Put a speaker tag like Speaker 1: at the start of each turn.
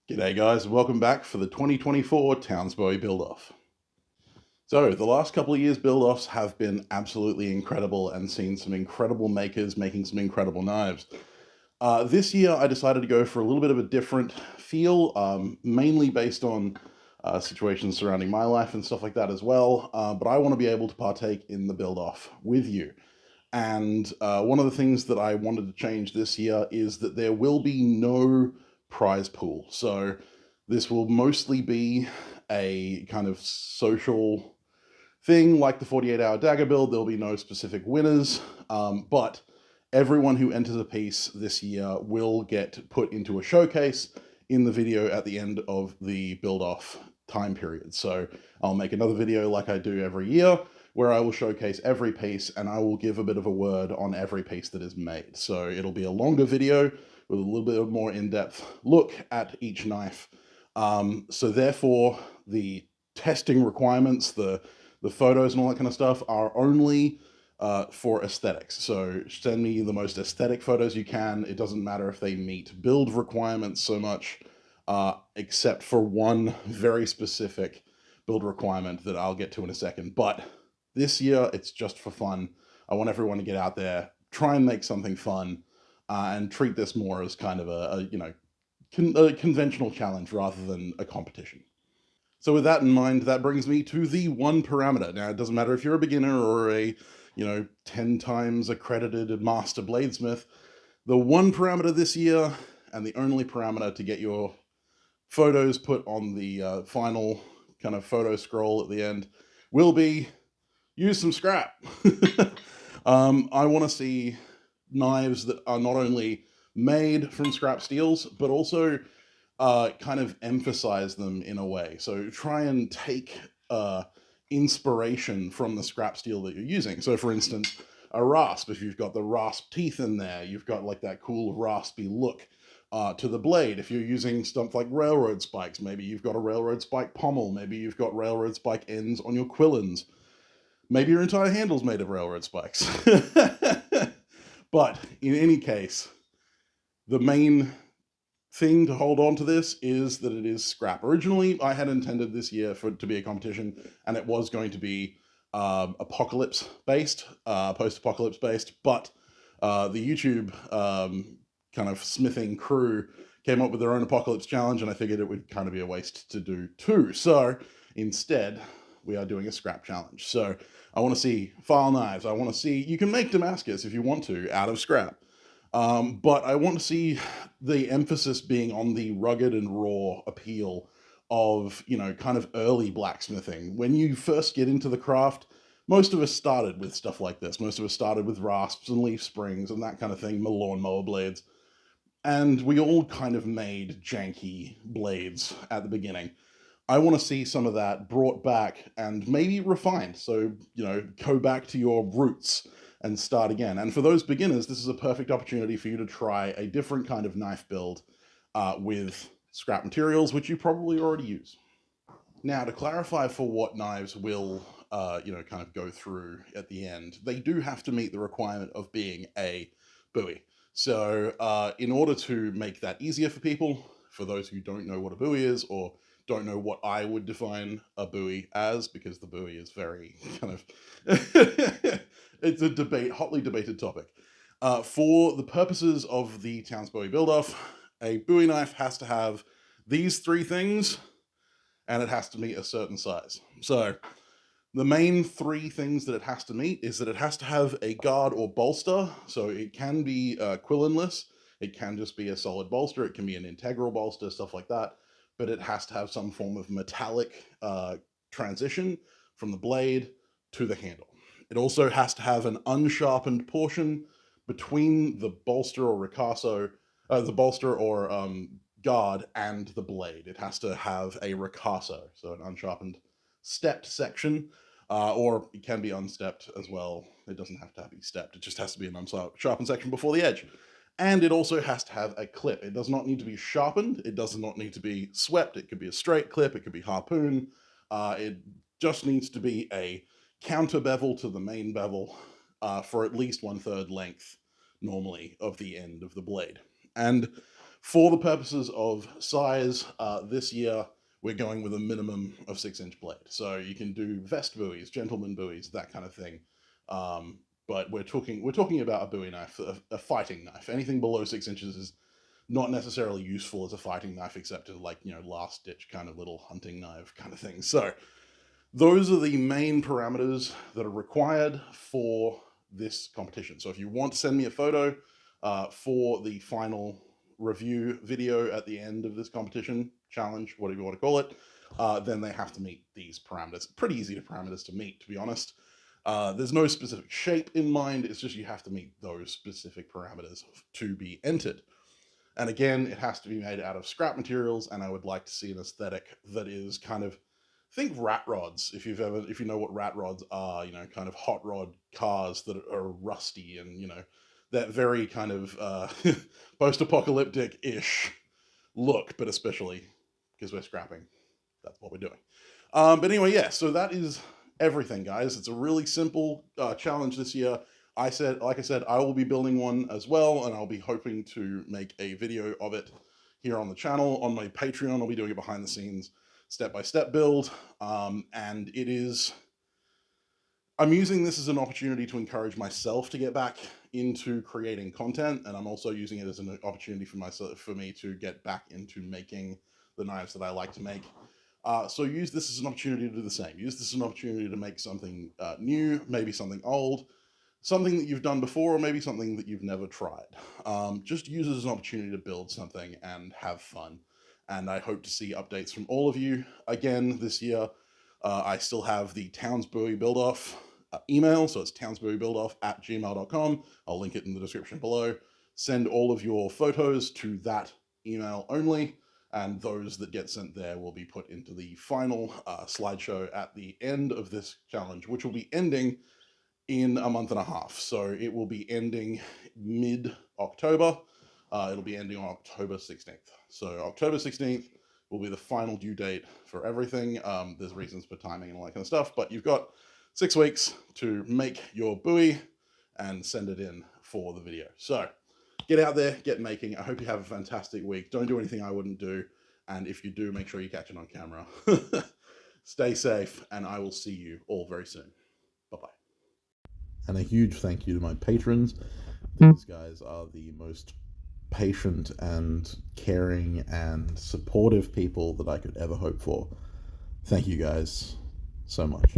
Speaker 1: G'day guys, welcome back for the 2024 Townsbowiebuildoff. So, the last couple of years build-offs have been absolutely incredible and seen some incredible makers making some incredible knives. This year I decided to go for a little bit of a different feel, mainly based on situations surrounding my life and stuff like that as well, but I want to be able to partake in the build-off with you. And one of the things that I wanted to change this year is that there will be no prize pool. So this will mostly be a kind of social thing like the 48-hour dagger build. There'll be no specific winners, but everyone who enters a piece this year will get put into a showcase in the video at the end of the build-off time period. So I'll make another video like I do every year, where I will showcase every piece and I will give a bit of a word on every piece that is made. So it'll be a longer video with a little bit more in-depth look at each knife. So therefore, the testing requirements, the photos and all that kind of stuff are only for aesthetics. So send me the most aesthetic photos you can. It doesn't matter if they meet build requirements so much, except for one very specific build requirement that I'll get to in a second. But this year, it's just for fun. I want everyone to get out there, try and make something fun, and treat this more as kind of a conventional challenge rather than a competition. So with that in mind, that brings me to the one parameter. Now, it doesn't matter if you're a beginner or a, 10 times accredited master bladesmith. The one parameter this year, and the only parameter to get your photos put on the final kind of photo scroll at the end, will be use some scrap. I want to see knives that are not only made from scrap steels, but also kind of emphasize them in a way. So try and take inspiration from the scrap steel that you're using. So for instance, a rasp, if you've got the rasp teeth in there, you've got like that cool raspy look to the blade. If you're using stuff like railroad spikes, maybe you've got a railroad spike pommel, maybe you've got railroad spike ends on your quillins. Maybe your entire handle's made of railroad spikes. But in any case, the main thing to hold on to this is that it is scrap. Originally, I had intended this year for it to be a competition, and it was going to be apocalypse based, post-apocalypse based, but the YouTube kind of smithing crew came up with their own apocalypse challenge, and I figured it would kind of be a waste to do too. So instead, we are doing a scrap challenge. So I want to see file knives. I want to see, you can make Damascus if you want to out of scrap. But I want to see the emphasis being on the rugged and raw appeal of, kind of early blacksmithing. When you first get into the craft, most of us started with stuff like this. Most of us started with rasps and leaf springs and that kind of thing, lawnmower blades. And we all kind of made janky blades at the beginning. I want to see some of that brought back and maybe refined. So, go back to your roots and start again. And for those beginners, this is a perfect opportunity for you to try a different kind of knife build with scrap materials, which you probably already use. Now, to clarify for what knives will, kind of go through at the end, they do have to meet the requirement of being a Bowie. So in order to make that easier for people, for those who don't know what a Bowie is or don't know what I would define a Bowie as, because the Bowie is very kind of, it's a hotly debated topic. For the purposes of the Townsbowie Buildoff, a Bowie knife has to have these three things, and it has to meet a certain size. So the main three things that it has to meet is that it has to have a guard or bolster. So it can be quillinless. It can just be a solid bolster. It can be an integral bolster, stuff like that. But it has to have some form of metallic transition from the blade to the handle. It also has to have an unsharpened portion between the bolster or ricasso, the bolster or guard and the blade. It has to have a ricasso, so an unsharpened stepped section, or it can be unstepped as well. It doesn't have to be stepped. It just has to be an unsharpened section before the edge. And it also has to have a clip. It does not need to be sharpened. It does not need to be swept. It could be a straight clip. It could be harpoon. It just needs to be a counter bevel to the main bevel for at least 1/3 length normally of the end of the blade. And For the purposes of size, this year we're going with a minimum of 6-inch blade. So you can do vest buoys, gentleman buoys, that kind of thing. But we're talking about a Bowie knife, a fighting knife. Anything below 6 inches is not necessarily useful as a fighting knife, except as like, last ditch kind of little hunting knife kind of thing. So those are the main parameters that are required for this competition. So if you want to send me a photo for the final review video at the end of this competition, challenge, whatever you want to call it, then they have to meet these parameters. Pretty easy parameters to meet, to be honest. There's no specific shape in mind, it's just you have to meet those specific parameters to be entered. And again, it has to be made out of scrap materials, and I would like to see an aesthetic that is kind of, think rat rods, if you know what rat rods are, kind of hot rod cars that are rusty and, that very kind of post-apocalyptic-ish look, but especially because we're scrapping. That's what we're doing. But anyway, yeah, so that is everything, guys. It's a really simple challenge this year. Like I said, I will be building one as well, and I'll be hoping to make a video of it here on the channel. On my Patreon, I'll be doing a behind the scenes step-by-step build. And I'm using this as an opportunity to encourage myself to get back into creating content, and I'm also using it as an opportunity for me to get back into making the knives that I like to make. So use this as an opportunity to do the same. Use this as an opportunity to make something new, maybe something old, something that you've done before, or maybe something that you've never tried. Just use it as an opportunity to build something and have fun. And I hope to see updates from all of you again this year. I still have the Townsbowiebuildoff email, so it's townsbowiebuildoff@gmail.com. I'll link it in the description below. Send all of your photos to that email only, and those that get sent there will be put into the final slideshow at the end of this challenge, which will be ending in a month and a half. So it will be ending mid-October. It'll be ending on October 16th. So October 16th will be the final due date for everything. There's reasons for timing and all that kind of stuff, but you've got 6 weeks to make your buoy and send it in for the video. So get out there, get making. I hope you have a fantastic week. Don't do anything I wouldn't do. And if you do, make sure you catch it on camera. Stay safe, and I will see you all very soon. Bye-bye. And a huge thank you to my patrons. These guys are the most patient and caring and supportive people that I could ever hope for. Thank you guys so much.